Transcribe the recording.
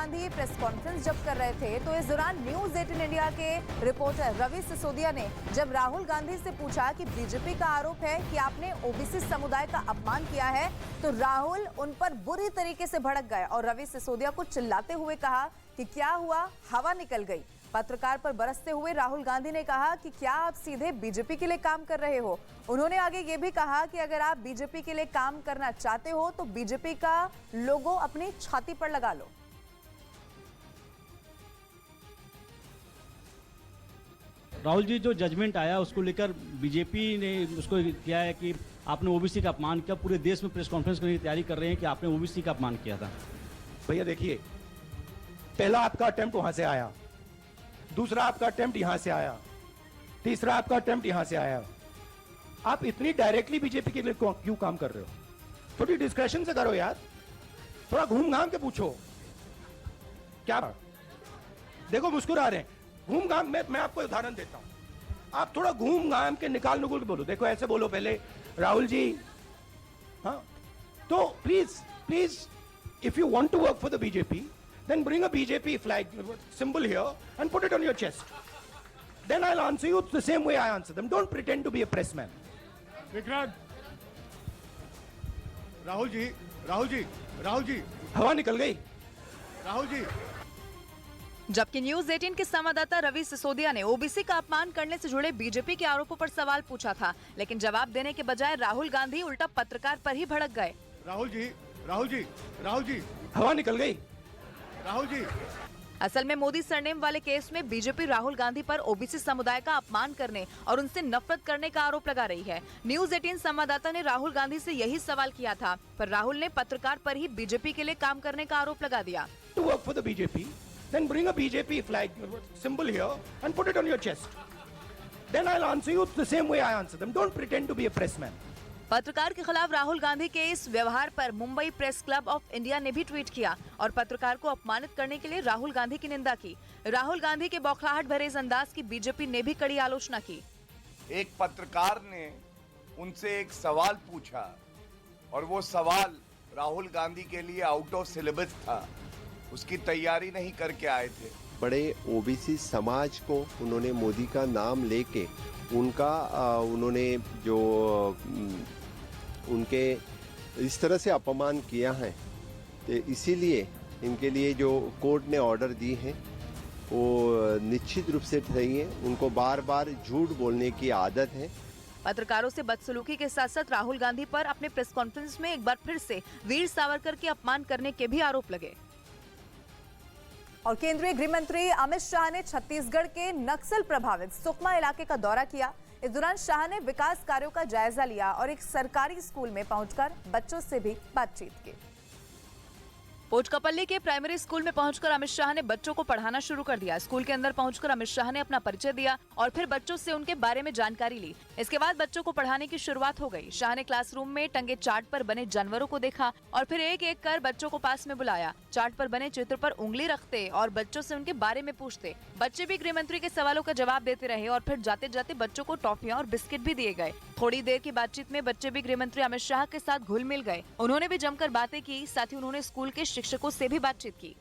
Gandhi press conference जब कर रहे थे तो इस दौरान न्यूज 18 इंडिया के रिपोर्टर रवि सिसोदिया ने जब राहुल गांधी से पूछा कि बीजेपी का आरोप है कि आपने ओबीसी समुदाय का अपमान किया है, तो राहुल उन पर बुरी तरीके से भड़क गए और रवि सिसोदिया को चिल्लाते हुए कहा कि क्या हुआ, हवा निकल गई। पत्रकार पर बरसते हुए राहुल गांधी ने कहा कि क्या आप सीधे बीजेपी के लिए काम कर रहे हो। उन्होंने आगे ये भी कहा कि अगर आप बीजेपी के लिए काम करना चाहते हो तो बीजेपी का लोगो अपनी छाती पर लगा लो। राहुल जी, जो जजमेंट आया उसको लेकर बीजेपी ने उसको किया है कि आपने ओबीसी का अपमान किया। पूरे देश में प्रेस कॉन्फ्रेंस करने की तैयारी कर रहे हैं कि आपने ओबीसी का अपमान किया था। भैया देखिए, पहला आपका अटेम्प्ट वहां से आया, दूसरा आपका अटेम्प्ट यहां से आया, तीसरा आपका अटेम्प्ट यहां से आया। आप इतनी डायरेक्टली बीजेपी के लिए क्यों काम कर रहे हो? थोड़ी डिस्कशन से करो यार, थोड़ा घूम घाम के पूछो। क्या देखो मुस्कुरा रहे हैं, घूम घाम। मैं आपको उदाहरण देता हूं, आप थोड़ा घूम घाम के निकाल नुकुल के बोलो। देखो ऐसे बोलो पहले, राहुल जी, हाँ तो please if you want to work for the BJP, then bring a BJP flag symbol here and put it on your chest. Then I'll answer you the same way I answer them. Don't pretend to be a pressman. Vikrant, Rahul ji, हवा निकल गई। राहुल जी। जबकि news 18 के संवाददाता रवि सिसोदिया ने OBC का अपमान करने से जुड़े बीजेपी के आरोपों पर सवाल पूछा था, लेकिन जवाब देने के बजाय राहुल गांधी उल्टा पत्रकार पर ही भड़क गए। राहुल जी, हवा निकल गई। राहुल जी। असल में मोदी सरनेम वाले केस में बीजेपी राहुल गांधी पर ओबीसी समुदाय का अपमान करने और उनसे नफरत करने का आरोप लगा रही है। न्यूज 18 संवाददाता ने राहुल गांधी से यही सवाल किया था, पर राहुल ने पत्रकार पर ही बीजेपी के लिए काम करने का आरोप लगा दिया। To work for the BJP, then bring a BJP flag symbol here and put it on your chest. Then I'll answer you the same way I answer them. Don't pretend to be a pressman. पत्रकार के खिलाफ राहुल गांधी के इस व्यवहार पर Mumbai press club of India ने भी tweet किया और पत्रकार को अपमानित करने के लिए राहुल गांधी की निंदा की। राहुल गांधी के बौखलाहट भरे इस अंदाज की बीजेपी ने भी कड़ी आलोचना की। एक पत्रकार ने उनसे एक सवाल पूछा और वो सवाल राहुल गांधी के लिए आउट ऑफ सिलेबस था, उसकी तैयारी नहीं करके आए थे। बड़े ओबीसी समाज को उन्होंने मोदी का नाम लेके उन्होंने जो उनके इस तरह से अपमान किया है, तो इसीलिए इनके लिए जो कोर्ट ने ऑर्डर दी है वो निश्चित रूप से सही है। उनको बार बार झूठ बोलने की आदत है। पत्रकारों से बदसलूकी के साथ साथ राहुल गांधी पर अपने प्रेस कॉन्फ्रेंस में एक बार फिर से वीर सावरकर के अपमान करने के भी आरोप लगे। और केंद्रीय गृह मंत्री अमित शाह ने छत्तीसगढ़ के नक्सल प्रभावित सुकमा इलाके का दौरा किया। इस दौरान शाह ने विकास कार्यों का जायजा लिया और एक सरकारी स्कूल में पहुंचकर बच्चों से भी बातचीत की। पोचकापल्ली के प्राइमरी स्कूल में पहुंचकर अमित शाह ने बच्चों को पढ़ाना शुरू कर दिया। स्कूल के अंदर पहुंचकर अमित शाह ने अपना परिचय दिया और फिर बच्चों से उनके बारे में जानकारी ली। इसके बाद बच्चों को पढ़ाने की शुरुआत हो गई। शाह ने क्लासरूम में टंगे चार्ट पर बने जानवरों को देखा और फिर एक एक कर बच्चों को पास में बुलाया। चार्ट पर बने चित्र पर उंगली रखते और बच्चों से उनके बारे में पूछते। बच्चे भी गृह मंत्री के सवालों का जवाब देते रहे और फिर जाते जाते बच्चों को टॉफियां और बिस्किट भी दिए गए। थोड़ी देर की बातचीत में बच्चे भी गृह मंत्री अमित शाह के साथ घुल मिल गए। उन्होंने भी जमकर बातें की, साथ ही उन्होंने स्कूल के शिक्षकों से भी बातचीत की।